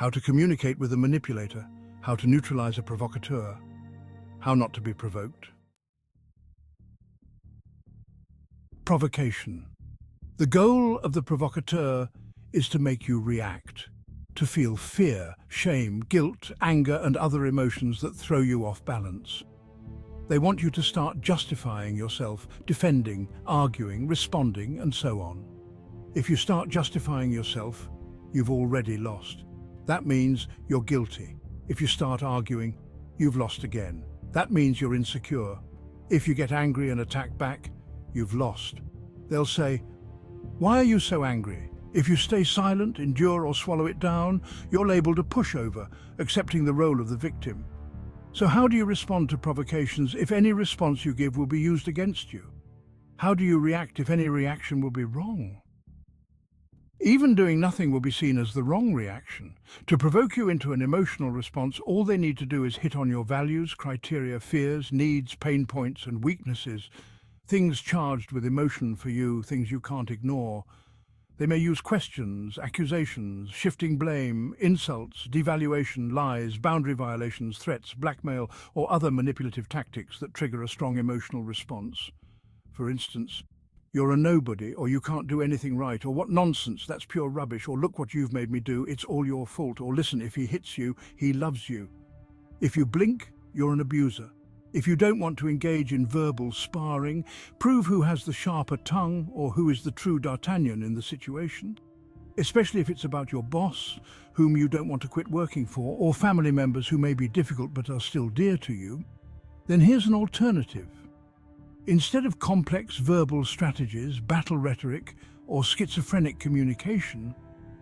how to communicate with a manipulator, how to neutralize a provocateur, how not to be provoked. Provocation. The goal of the provocateur is to make you react, to feel fear, shame, guilt, anger, and other emotions that throw you off balance. They want you to start justifying yourself, defending, arguing, responding, and so on. If you start justifying yourself, you've already lost. That means you're guilty. If you start arguing, you've lost again. That means you're insecure. If you get angry and attack back, you've lost. They'll say, "Why are you so angry?" If you stay silent, endure, or swallow it down, you're labeled a pushover, accepting the role of the victim. So how do you respond to provocations if any response you give will be used against you? How do you react if any reaction will be wrong? Even doing nothing will be seen as the wrong reaction. To provoke you into an emotional response, all they need to do is hit on your values, criteria, fears, needs, pain points, and weaknesses, things charged with emotion for you, things you can't ignore. They may use questions, accusations, shifting blame, insults, devaluation, lies, boundary violations, threats, blackmail, or other manipulative tactics that trigger a strong emotional response. For instance, "You're a nobody," or "You can't do anything right," or "What nonsense, that's pure rubbish," or "Look what you've made me do, it's all your fault," or "Listen, if he hits you, he loves you." If you blink, you're an abuser. If you don't want to engage in verbal sparring, prove who has the sharper tongue or who is the true D'Artagnan in the situation. Especially if it's about your boss, whom you don't want to quit working for, or family members who may be difficult but are still dear to you, then here's an alternative. Instead of complex verbal strategies, battle rhetoric, or schizophrenic communication,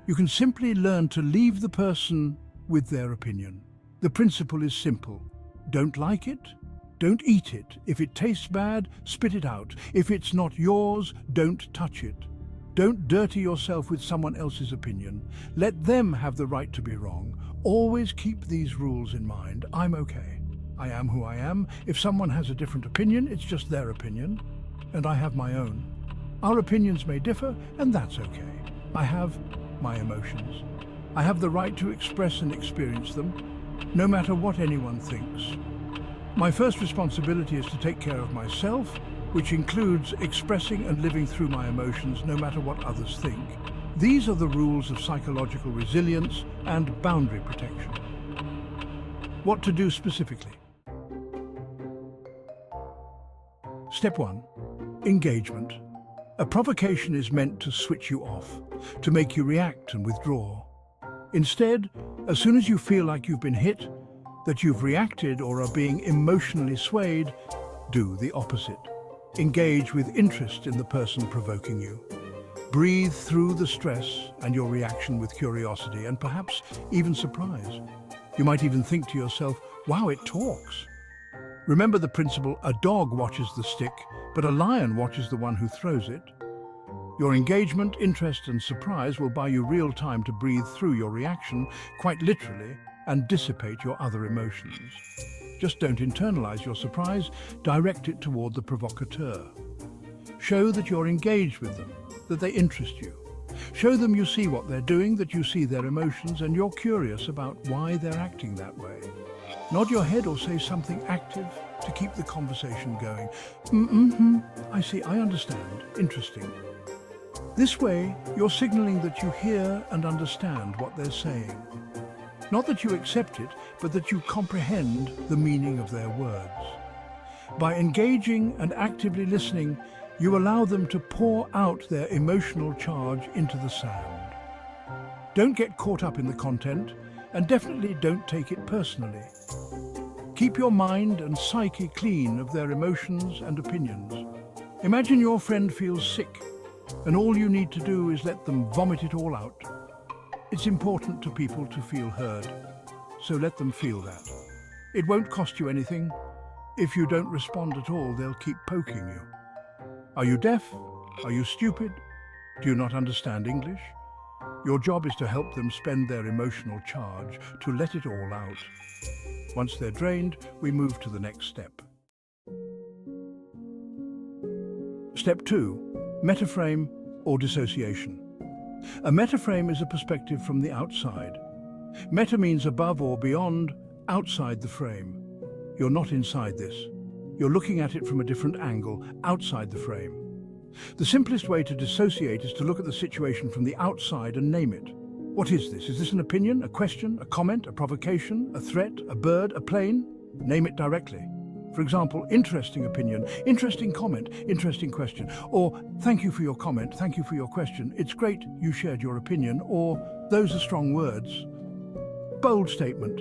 you can simply learn to leave the person with their opinion. The principle is simple. Don't like it? Don't eat it. If it tastes bad, spit it out. If it's not yours, don't touch it. Don't dirty yourself with someone else's opinion. Let them have the right to be wrong. Always keep these rules in mind. I'm okay. I am who I am. If someone has a different opinion, it's just their opinion, and I have my own. Our opinions may differ, and that's okay. I have my emotions. I have the right to express and experience them, no matter what anyone thinks. My first responsibility is to take care of myself, which includes expressing and living through my emotions no matter what others think. These are the rules of psychological resilience and boundary protection. What to do specifically? Step 1. Engagement. A provocation is meant to switch you off, to make you react and withdraw. Instead, as soon as you feel like you've been hit, that you've reacted or are being emotionally swayed, do the opposite. Engage with interest in the person provoking you. Breathe through the stress and your reaction with curiosity and perhaps even surprise. You might even think to yourself, "Wow, it talks." Remember the principle, a dog watches the stick, but a lion watches the one who throws it. Your engagement, interest, and surprise will buy you real time to breathe through your reaction, quite literally, and dissipate your other emotions. Just don't internalize your surprise, direct it toward the provocateur. Show that you're engaged with them, that they interest you. Show them you see what they're doing, that you see their emotions, and you're curious about why they're acting that way. Nod your head or say something active to keep the conversation going. I see, I understand. Interesting. This way, you're signaling that you hear and understand what they're saying. Not that you accept it, but that you comprehend the meaning of their words. By engaging and actively listening, you allow them to pour out their emotional charge into the sound. Don't get caught up in the content, and definitely don't take it personally. Keep your mind and psyche clean of their emotions and opinions. Imagine your friend feels sick, and all you need to do is let them vomit it all out. It's important to people to feel heard, so let them feel that. It won't cost you anything. If you don't respond at all, they'll keep poking you. Are you deaf? Are you stupid? Do you not understand English? Your job is to help them spend their emotional charge, to let it all out. Once they're drained, we move to the next step. Step 2. Metaframe or dissociation. A metaframe is a perspective from the outside. Meta means above or beyond, outside the frame. You're not inside this. You're looking at it from a different angle, outside the frame. The simplest way to dissociate is to look at the situation from the outside and name it. What is this? Is this an opinion, a question, a comment, a provocation, a threat, a bird, a plane? Name it directly. For example, interesting opinion, interesting comment, interesting question, or thank you for your comment, thank you for your question, it's great you shared your opinion, or those are strong words. Bold statement.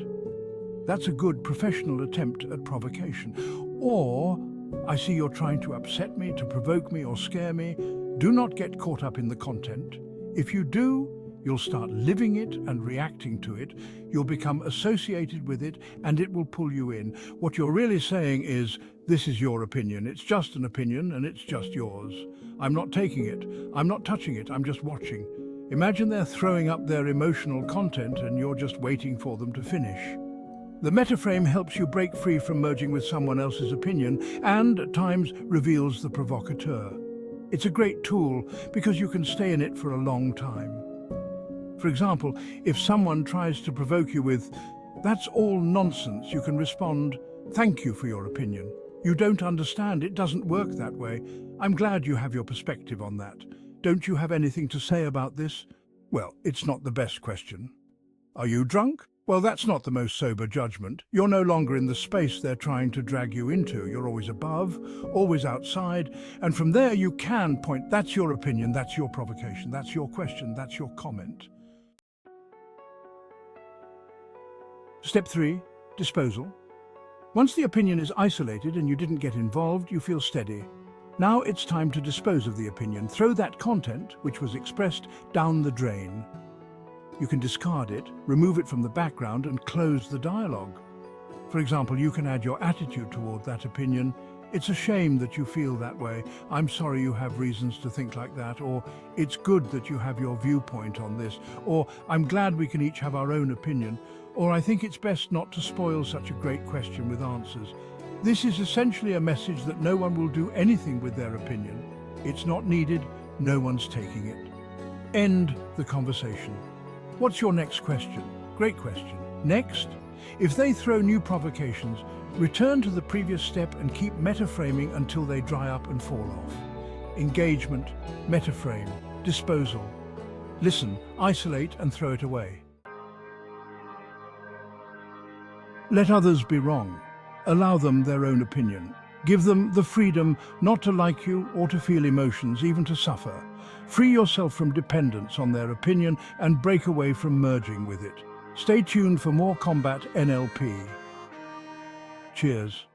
That's a good professional attempt at provocation. Or, I see you're trying to upset me, to provoke me or scare me. Do not get caught up in the content. If you do, you'll start living it and reacting to it. You'll become associated with it and it will pull you in. What you're really saying is, this is your opinion. It's just an opinion and it's just yours. I'm not taking it. I'm not touching it. I'm just watching. Imagine they're throwing up their emotional content and you're just waiting for them to finish. The metaframe helps you break free from merging with someone else's opinion and, at times, reveals the provocateur. It's a great tool because you can stay in it for a long time. For example, if someone tries to provoke you with, "That's all nonsense," you can respond, "Thank you for your opinion. You don't understand, it doesn't work that way. I'm glad you have your perspective on that. Don't you have anything to say about this?" Well, it's not the best question. Are you drunk? Well, that's not the most sober judgment. You're no longer in the space they're trying to drag you into. You're always above, always outside, and from there you can point, that's your opinion, that's your provocation, that's your question, that's your comment. Step 3, disposal. Once the opinion is isolated and you didn't get involved, you feel steady. Now it's time to dispose of the opinion. Throw that content, which was expressed, down the drain. You can discard it, remove it from the background and close the dialogue. For example, you can add your attitude toward that opinion. "It's a shame that you feel that way. I'm sorry you have reasons to think like that," or "It's good that you have your viewpoint on this," or "I'm glad we can each have our own opinion," or "I think it's best not to spoil such a great question with answers." This is essentially a message that no one will do anything with their opinion. It's not needed, no one's taking it. End the conversation. What's your next question? Great question. Next, if they throw new provocations, return to the previous step and keep metaframing until they dry up and fall off. Engagement, metaframe, disposal. Listen, isolate and throw it away. Let others be wrong. Allow them their own opinion. Give them the freedom not to like you or to feel emotions, even to suffer. Free yourself from dependence on their opinion and break away from merging with it. Stay tuned for more Combat NLP. Cheers.